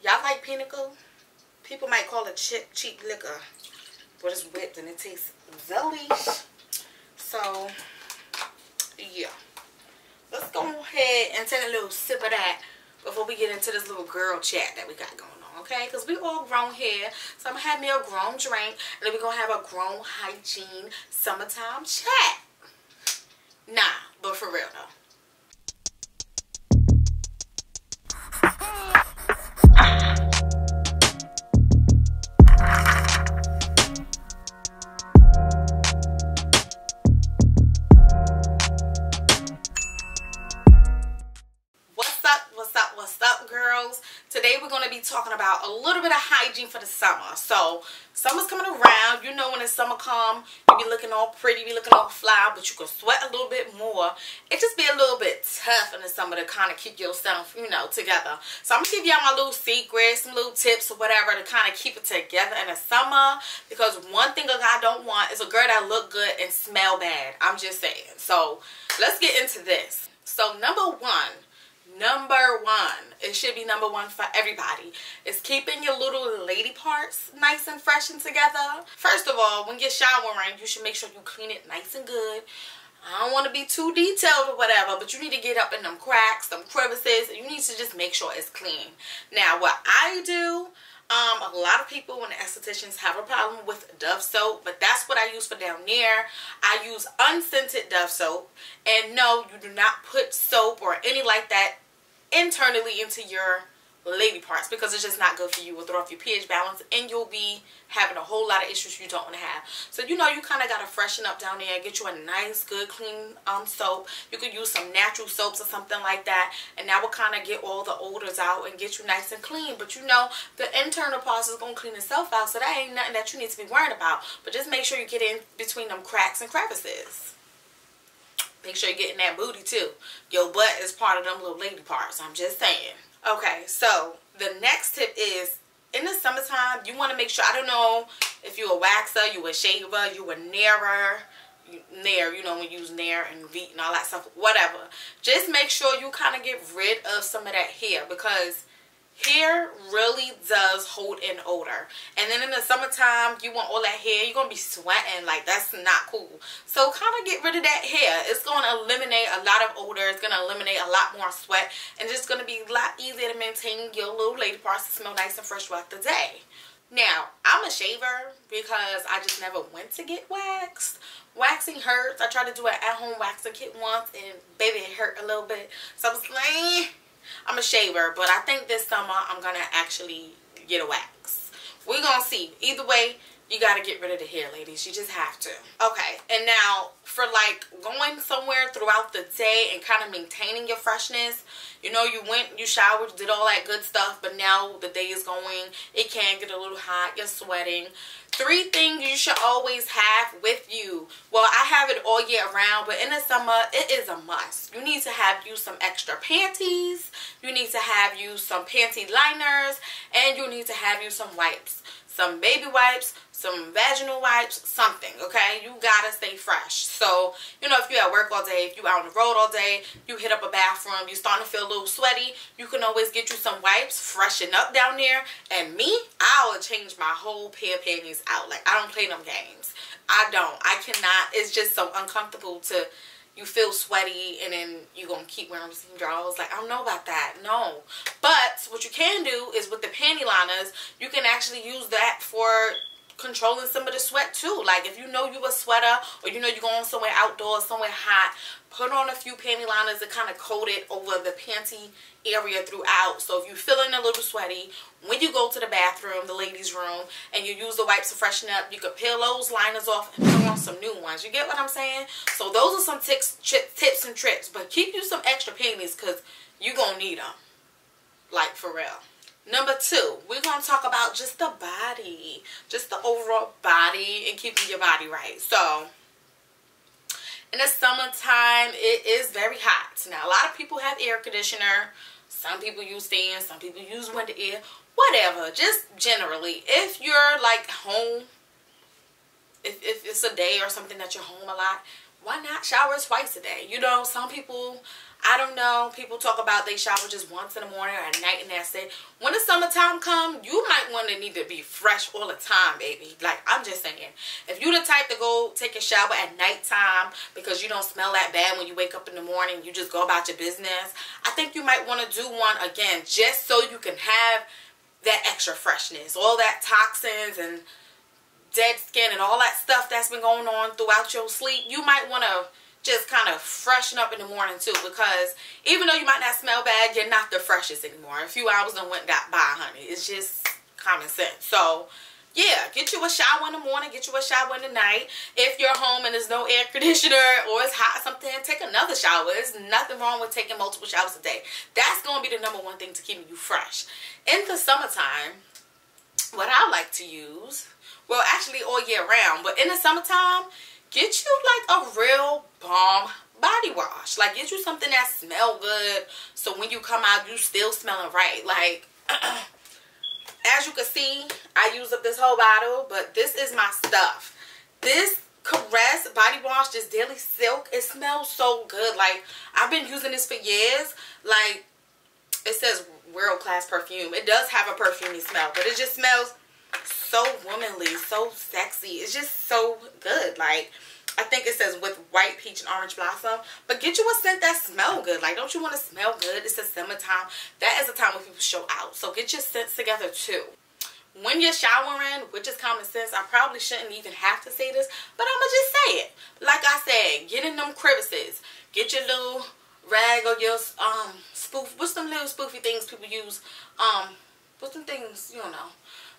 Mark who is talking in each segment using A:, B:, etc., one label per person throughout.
A: Y'all like pinnacle? People might call it cheap liquor, but it's whipped and it tastes delish. So, yeah. Let's go ahead and take a little sip of that before we get into this little girl chat that we got going on, okay? Because we all grown here. So I'm going to have me a grown drink, and then we're going to have a grown hygiene summertime chat. Nah, but for real though. What's up, girls? Today we're going to be talking about a little bit of hygiene for the summer. So summer's coming around. You know, when the summer come, you be looking all pretty, be looking all fly, but you can sweat a little bit more. It just be a little bit tough in the summer to kind of keep yourself, you know, together. So I'm gonna give y'all my little secrets, some little tips or whatever to kind of keep it together in the summer. Because one thing a guy don't want is a girl that look good and smell bad. I'm just saying. So let's get into this. So number one, it should be number one for everybody, is keeping your little lady parts nice and fresh and together. First of all, when you're showering, you should make sure you clean it nice and good. I don't want to be too detailed or whatever, but you need to get up in them cracks, them crevices, and you need to just make sure it's clean. Now, what I do, a lot of people, when the estheticians, have a problem with Dove soap, but that's what I use for down there. I use unscented Dove soap, and no, you do not put soap or any like that internally into your lady parts, because it's just not good for you. It will throw off your pH balance and you'll be having a whole lot of issues you don't want to have. So you know, you kind of got to freshen up down there, get you a nice good clean soap. You could use some natural soaps or something like that, and that will kind of get all the odors out and get you nice and clean. But you know, the internal parts is going to clean itself out, so that ain't nothing that you need to be worried about. But just make sure you get in between them cracks and crevices. Make sure you're getting that booty too. Your butt is part of them little lady parts. I'm just saying. Okay, so the next tip is, in the summertime, you want to make sure, I don't know if you're a waxer, you a shaver, you a nairer, you know, when you use nair and beat and all that stuff, whatever. Just make sure you kind of get rid of some of that hair, because hair really does hold in odor. And then in the summertime, you want all that hair, you're going to be sweating. Like, that's not cool. So kind of get rid of that hair. It's going to eliminate a lot of odor. It's going to eliminate a lot more sweat. And it's going to be a lot easier to maintain your little lady parts to smell nice and fresh throughout the day. Now, I'm a shaver because I just never went to get waxed. Waxing hurts. I tried to do an at-home waxing kit once, and baby, it hurt a little bit. So I was like, I'm a shaver, but I think this summer I'm going to actually get a wax. We're going to see. Either way, you got to get rid of the hair, ladies. You just have to. Okay, and now for like going somewhere throughout the day and kind of maintaining your freshness, you know, you went, you showered, did all that good stuff, but now the day is going, it can get a little hot, you're sweating. 3 things you should always have with you. Well, I have it all year round, but in the summer, it is a must. You need to have you some extra panties. You need to have you some panty liners. And you need to have you some wipes. Some baby wipes, some vaginal wipes, something, okay? You gotta stay fresh. So, you know, if you're at work all day, if you're out on the road all day, you hit up a bathroom, you're starting to feel a little sweaty, you can always get you some wipes, freshen up down there. And me, I would change my whole pair of panties out. Like, I don't play them games. I don't. I cannot. It's just so uncomfortable to, you feel sweaty and then you're going to keep wearing the same drawers. Like, I don't know about that. No. But what you can do is with the panty liners, you can actually use that for controlling some of the sweat too. Like, if you know you a sweater, or you know you're going somewhere outdoors, somewhere hot, put on a few panty liners to kind of coat it over the panty area throughout. So if you're feeling a little sweaty, when you go to the bathroom, the ladies' room, and you use the wipes to freshen up, you could peel those liners off and put on some new ones. You get what I'm saying? So those are some tips and tricks. But keep you some extra panties, because you're going to need them. Like, for real. Number 2, we're going to talk about just the body. Just the overall body and keeping your body right. So, in the summertime, it is very hot. Now, a lot of people have air conditioner. Some people use fans. Some people use winter air. Whatever. Just generally, if you're like home, if it's a day or something that you're home a lot, why not shower twice a day? You know, some people, I don't know, people talk about they shower just once in the morning or at night and that's it. When the summertime comes, you might want to need to be fresh all the time, baby. Like, I'm just saying, if you the type to go take a shower at nighttime because you don't smell that bad when you wake up in the morning, you just go about your business, I think you might want to do one again just so you can have that extra freshness. All that toxins and dead skin and all that stuff that's been going on throughout your sleep, you might want to just kind of freshen up in the morning too, because even though you might not smell bad, you're not the freshest anymore. A few hours done went got by, honey. It's just common sense. So yeah, get you a shower in the morning, get you a shower in the night. If you're home and there's no air conditioner or it's hot or something, take another shower. There's nothing wrong with taking multiple showers a day. That's going to be the #1 thing to keep you fresh. In the summertime, what I like to use, well, actually all year round, but in the summertime, get you like a real bomb body wash. Like, get you something that smell good, so when you come out, you still smelling right. Like, as you can see, I use up this whole bottle, but this is my stuff. This Caress body wash, this Daily Silk, it smells so good. Like, I've been using this for years. Like, it says world class perfume. It does have a perfumey smell, but it just smells so womanly, so sexy. It's just so good. Like, I think it says with white peach and orange blossom, but get you a scent that smells good. Like, don't you want to smell good? It's the summertime. That is a time when people show out, so get your scents together too. When you're showering, which is common sense, I probably shouldn't even have to say this, but I'm gonna just say it. Like I said, get in them crevices. Get your little rag or your spoof. What's them little spoofy things people use? What's them things, you don't know.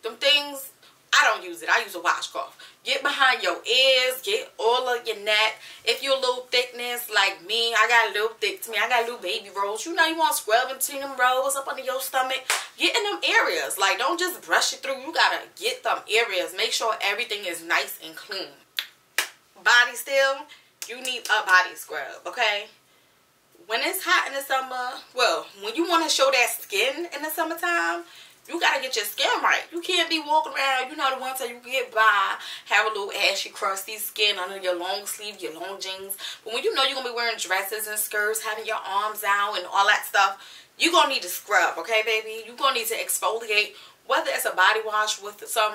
A: Them things, I don't use it. I use a washcloth. Get behind your ears. Get all of your neck. If you're a little thickness like me, I got a little thick to me. I got little baby rolls. You know you want to scrub between them rolls up under your stomach. Get in them areas. Like, don't just brush it through. You got to get them areas. Make sure everything is nice and clean. Body still, you need a body scrub, okay? When it's hot in the summer, well, when you want to show that skin in the summertime, you gotta get your skin right. You can't be walking around, you know, the ones that you get by, have a little ashy, crusty skin under your long sleeve, your long jeans. But when you know you're gonna be wearing dresses and skirts, having your arms out and all that stuff, you're gonna need to scrub, okay, baby? You're gonna need to exfoliate, whether it's a body wash with some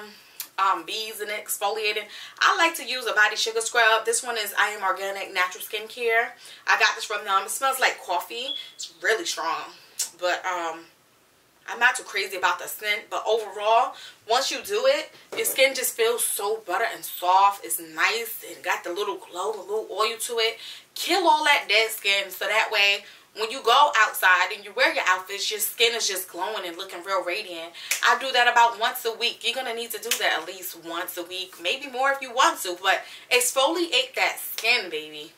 A: beads and exfoliating. I like to use a body sugar scrub. This one is ImCarrieM Natural Skincare. I got this from them. It smells like coffee. It's really strong, but I'm not too crazy about the scent, but overall, once you do it, your skin just feels so butter and soft. It's nice. It got the little glow, the little oil to it. Kill all that dead skin, so that way when you go outside and you wear your outfits, your skin is just glowing and looking real radiant. I do that about once a week. You're going to need to do that at least once a week, maybe more if you want to, but exfoliate that skin, baby.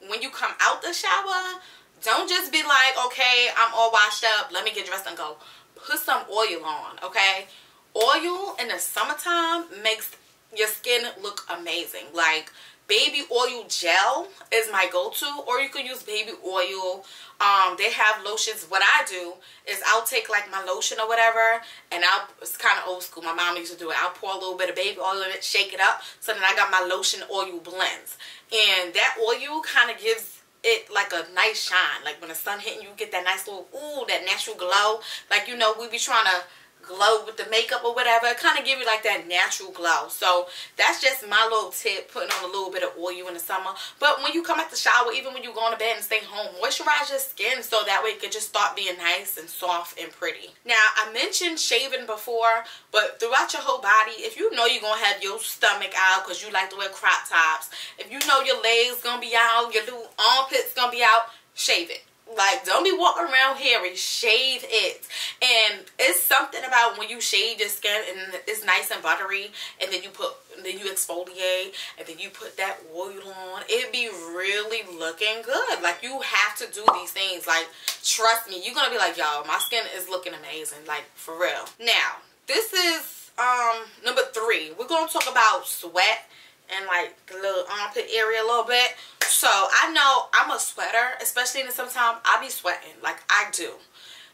A: When you come out the shower, don't just be like, okay, I'm all washed up, let me get dressed and go. Put some oil on, okay? Oil in the summertime makes your skin look amazing. Like, baby oil gel is my go-to, or you can use baby oil. They have lotions. What I do is I'll take like my lotion or whatever, and it's kind of old school. My mom used to do it. I'll pour a little bit of baby oil in it, shake it up, so then I got my lotion oil blends. And that oil kind of gives it like a nice shine. Like when the sun hitting you, get that nice little, ooh, that natural glow. Like, you know, we be trying to glow with the makeup or whatever. It kind of give you like that natural glow. So that's just my little tip, putting on a little bit of oil in the summer. But when you come out the shower, even when you go to bed and stay home, moisturize your skin so that way it can just start being nice and soft and pretty. Now, I mentioned shaving before, but throughout your whole body, if you know you're going to have your stomach out because you like to wear crop tops, if you know your legs going to be out, your little armpits going to be out, shave it. Like, don't be walking around hairy. Shave it. And it's something about when you shave your skin and it's nice and buttery, and then you exfoliate, and then you put that oil on, it be really looking good. Like, you have to do these things. Like, trust me, you're gonna be like, yo, my skin is looking amazing. Like, for real. Now, this is number 3. We're gonna talk about sweat and like the little armpit area a little bit. So I know I'm a sweater, especially in the summertime. I be sweating, like I do.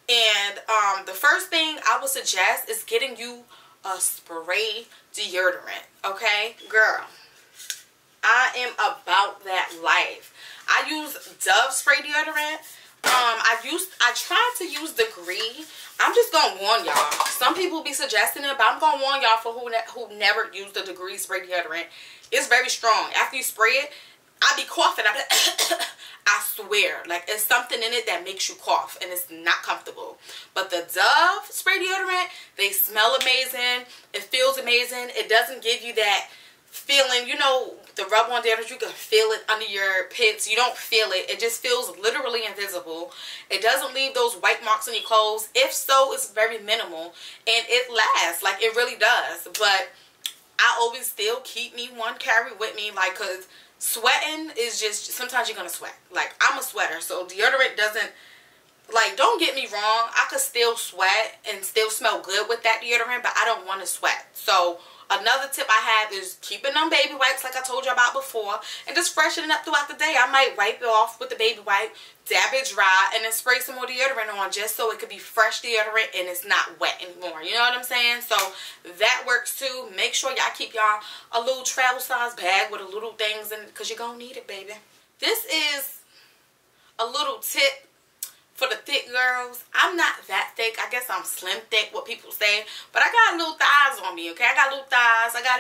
A: And the first thing I would suggest is getting you a spray deodorant, okay? Girl, I am about that life. I use Dove spray deodorant. I tried to use Degree. I'm just gonna warn y'all. Some people be suggesting it, but I'm gonna warn y'all for who never used the Degree spray deodorant. It's very strong. After you spray it, I be coughing. I swear, like, it's something in it that makes you cough, and it's not comfortable. But the Dove spray deodorant, they smell amazing. It feels amazing. It doesn't give you that feeling, you know, the rub-on deodorant, you can feel it under your pits. You don't feel it. It just feels literally invisible. It doesn't leave those white marks on your clothes. If so, it's very minimal, and it lasts. Like, it really does. But I always still keep me one Carrie with me, like, because sweating is just, sometimes you're going to sweat. Like, I'm a sweater, so deodorant doesn't, like, don't get me wrong. I could still sweat and still smell good with that deodorant, but I don't want to sweat. So another tip I have is keeping them baby wipes like I told you about before, and just freshening up throughout the day. I might wipe it off with the baby wipe, dab it dry, and then spray some more deodorant on just so it could be fresh deodorant and it's not wet anymore. You know what I'm saying? So that works too. Make sure y'all keep y'all a little travel size bag with a little things in it, because you're going to need it, baby. This is a little tip for the thick girls. I'm not that thick. I guess I'm slim thick, what people say. But I got little thighs on me, okay? I got little thighs. I got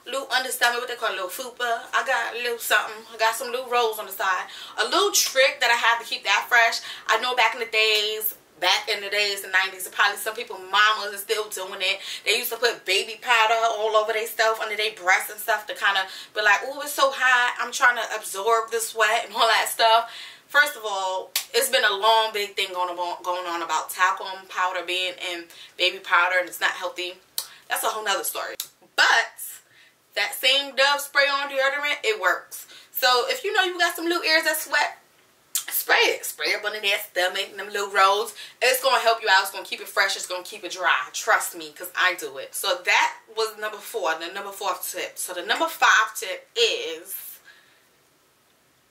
A: little understomach, what they call a little fupa. I got a little something. I got some little rolls on the side. A little trick that I have to keep that fresh. I know back in the days, the 90s, probably some people, mamas, are still doing it. They used to put baby powder all over their stuff, under their breasts and stuff, to kind of be like, oh, it's so hot. I'm trying to absorb the sweat and all that stuff. First of all, it's been a long, big thing going on about talcum powder being in baby powder, and it's not healthy. That's a whole nother story. But that same Dove spray on deodorant, it works. So if you know you got some little ears that sweat, spray it. Spray it under that stomach, them little rolls. It's going to help you out. It's going to keep it fresh. It's going to keep it dry. Trust me, because I do it. So that was number 4, the number 4th tip. So the number 5 tip is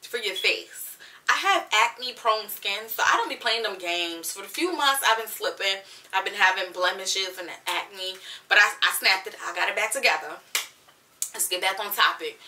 A: for your face. I have acne prone skin, so I don't be playing them games. For the few months I've been slipping, I've been having blemishes and acne, but I snapped it. I got it back together. Let's get back on topic.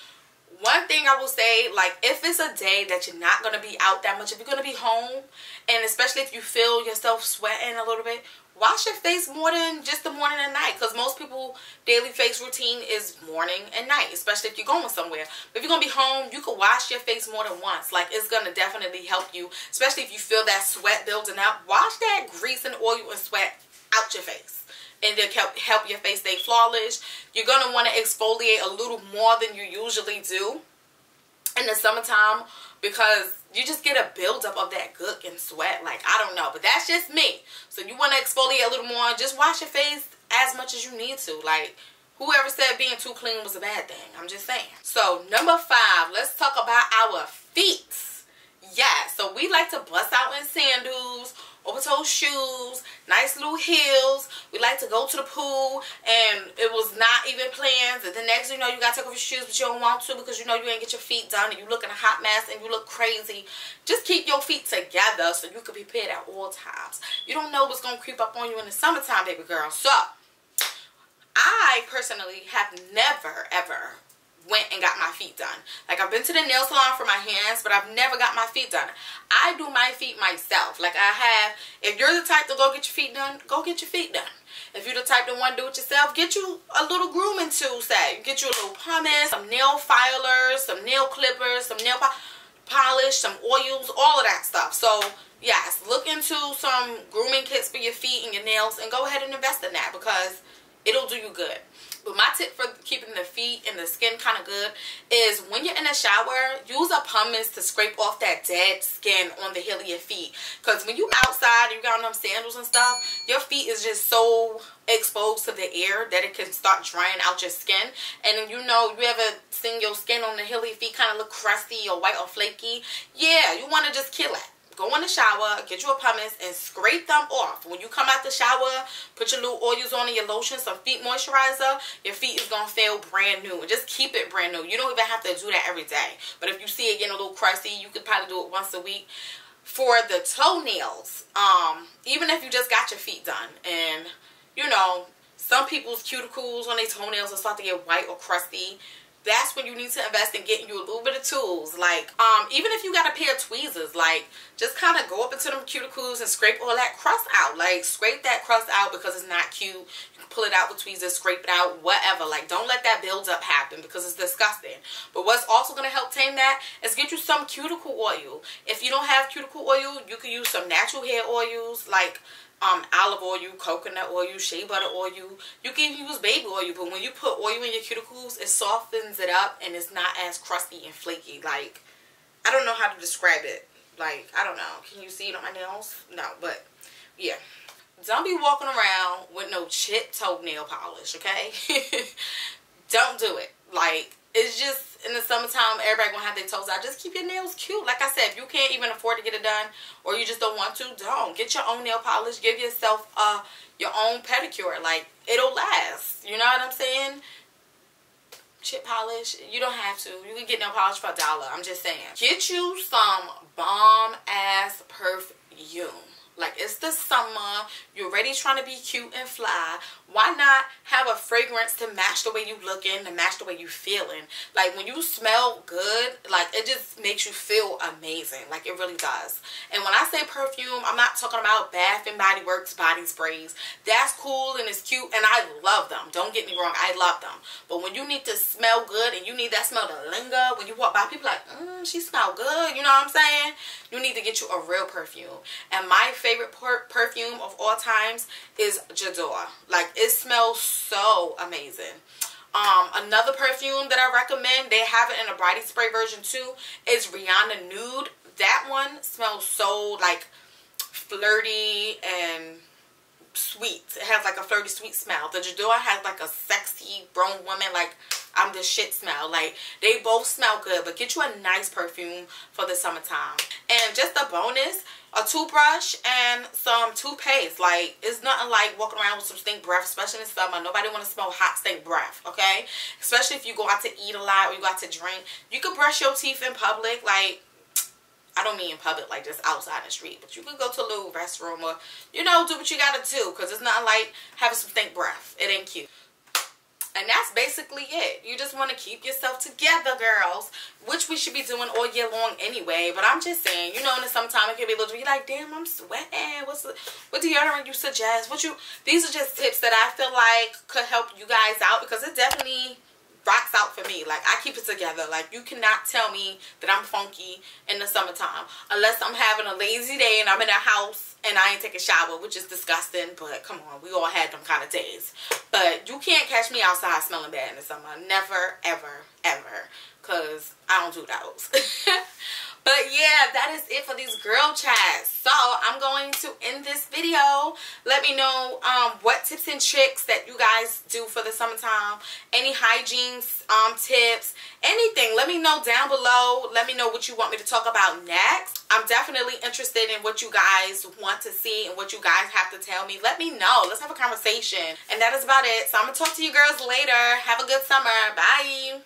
A: One thing I will say, like, if it's a day that you're not going to be out that much, if you're going to be home, and especially if you feel yourself sweating a little bit, wash your face more than just the morning and night, because most people daily face routine is morning and night, especially if you're going somewhere. But if you're going to be home, you can wash your face more than once. Like, it's going to definitely help you, especially if you feel that sweat building up. Wash that grease and oil and sweat out your face, and it'll help your face stay flawless. You're going to want to exfoliate a little more than you usually do in the summertime, because you just get a buildup of that gook and sweat. Like, I don't know, but that's just me. So you want to exfoliate a little more. Just wash your face as much as you need to. Like, whoever said being too clean was a bad thing. I'm just saying. So number 5, let's talk about our feet. Yeah, so we like to bust out in sandals, open-toe shoes, nice little heels. We like to go to the pool, and it was not even planned. And the next thing you know, you got to take off your shoes, but you don't want to, because you know you ain't get your feet done, and you look in a hot mess, and you look crazy. Just keep your feet together so you can be prepared at all times. You don't know what's going to creep up on you in the summertime, baby girl. So, I personally have never, ever went and got my feet done. Like, I've been to the nail salon for my hands, but I've never got my feet done. I do my feet myself. Like, I have, if you're the type to go get your feet done, go get your feet done. If you're the type to want to do it yourself, get you a little grooming tool set. Get you a little pumice, some nail filers, some nail clippers, some nail polish, some oils, all of that stuff. So, yes, look into some grooming kits for your feet and your nails, and go ahead and invest in that, because it'll do you good. But my tip for keeping the feet and the skin kind of good is, when you're in the shower, use a pumice to scrape off that dead skin on the heel of your feet. Because when you outside and you got on them sandals and stuff, your feet is just so exposed to the air that it can start drying out your skin. And then, you know, you ever seen your skin on the heel of your feet kind of look crusty or white or flaky? Yeah, you want to just kill it. Go in the shower, get you a pumice, and scrape them off. When you come out the shower, put your little oils on and your lotion, some feet moisturizer, your feet is going to feel brand new. And just keep it brand new. You don't even have to do that every day. But if you see it getting a little crusty, you could probably do it once a week. For the toenails, even if you just got your feet done, and, you know, some people's cuticles on their toenails will start to get white or crusty, that's when you need to invest in getting you a little bit of tools. Like, even if you got a pair of tweezers, like, just kind of go up into them cuticles and scrape all that crust out. Like, scrape that crust out because it's not cute. You can pull it out with tweezers, scrape it out, whatever. Like, don't let that build up happen because it's disgusting. But what's also going to help tame that is get you some cuticle oil. If you don't have cuticle oil, you can use some natural hair oils, like olive oil, coconut oil, shea butter oil. You can even use baby oil, but when you put oil in your cuticles, it softens it up and it's not as crusty and flaky. Like, I don't know how to describe it. Like, I don't know. Can you see it on my nails? No, but yeah. Don't be walking around with no chip toe nail polish, okay? Don't do it. Like, it's just, in the summertime, everybody gonna have their toes out. Just keep your nails cute. Like I said, if you can't even afford to get it done, or you just don't want to, don't. Get your own nail polish. Give yourself your own pedicure. Like, it'll last. You know what I'm saying? Chip polish, you don't have to. You can get nail polish for $1. I'm just saying. Get you some bomb ass perfume. Like, it's the summer, you're already trying to be cute and fly. Why not have a fragrance to match the way you looking, to match the way you feeling? Like, when you smell good, like, it just makes you feel amazing. Like, it really does. And when I say perfume, I'm not talking about Bath and Body Works body sprays. That's cool and it's cute and I love them. Don't get me wrong, I love them. But when you need to smell good and you need that smell to linger, when you walk by, people like, she smell good. You know what I'm saying? You need to get you a real perfume. And my favorite perfume of all times is Odor. Like, it smells so amazing. Another perfume that I recommend, they have it in a body spray version too, is Rihanna Nude. That one smells so like flirty and sweet. It has like a flirty sweet smell. The Odor has like a sexy grown woman, like I'm the shit smell. Like, they both smell good, but get you a nice perfume for the summertime. And just a bonus, a toothbrush and some toothpaste. Like, it's nothing like walking around with some stink breath, especially in summer. Nobody want to smell hot stink breath, okay? Especially if you go out to eat a lot or you go out to drink. You can brush your teeth in public. Like, I don't mean in public, like just outside in the street, but you can go to a little restroom or, you know, do what you gotta do, because it's not like having some stink breath. It ain't cute. And that's basically it. You just want to keep yourself together, girls, which we should be doing all year long anyway. But I'm just saying, you know, in the summertime it can be a little, you're like, damn, I'm sweating. What deodorant you suggest? These are just tips that I feel like could help you guys out, because it definitely rocks out for me. Like, I keep it together. Like, you cannot tell me that I'm funky in the summertime unless I'm having a lazy day and I'm in a house and I ain't taking a shower, which is disgusting, but come on, we all had them kind of days. But you can't catch me outside smelling bad in the summer. Never, ever, ever, because I don't do those. But yeah, that is it for these girl chats. So I'm going to end this video. Let me know what tips and tricks that you guys do for the summertime. Any hygiene tips, anything. Let me know down below. Let me know what you want me to talk about next. I'm definitely interested in what you guys want to see and what you guys have to tell me. Let me know. Let's have a conversation. And that is about it. So I'm going to talk to you girls later. Have a good summer. Bye.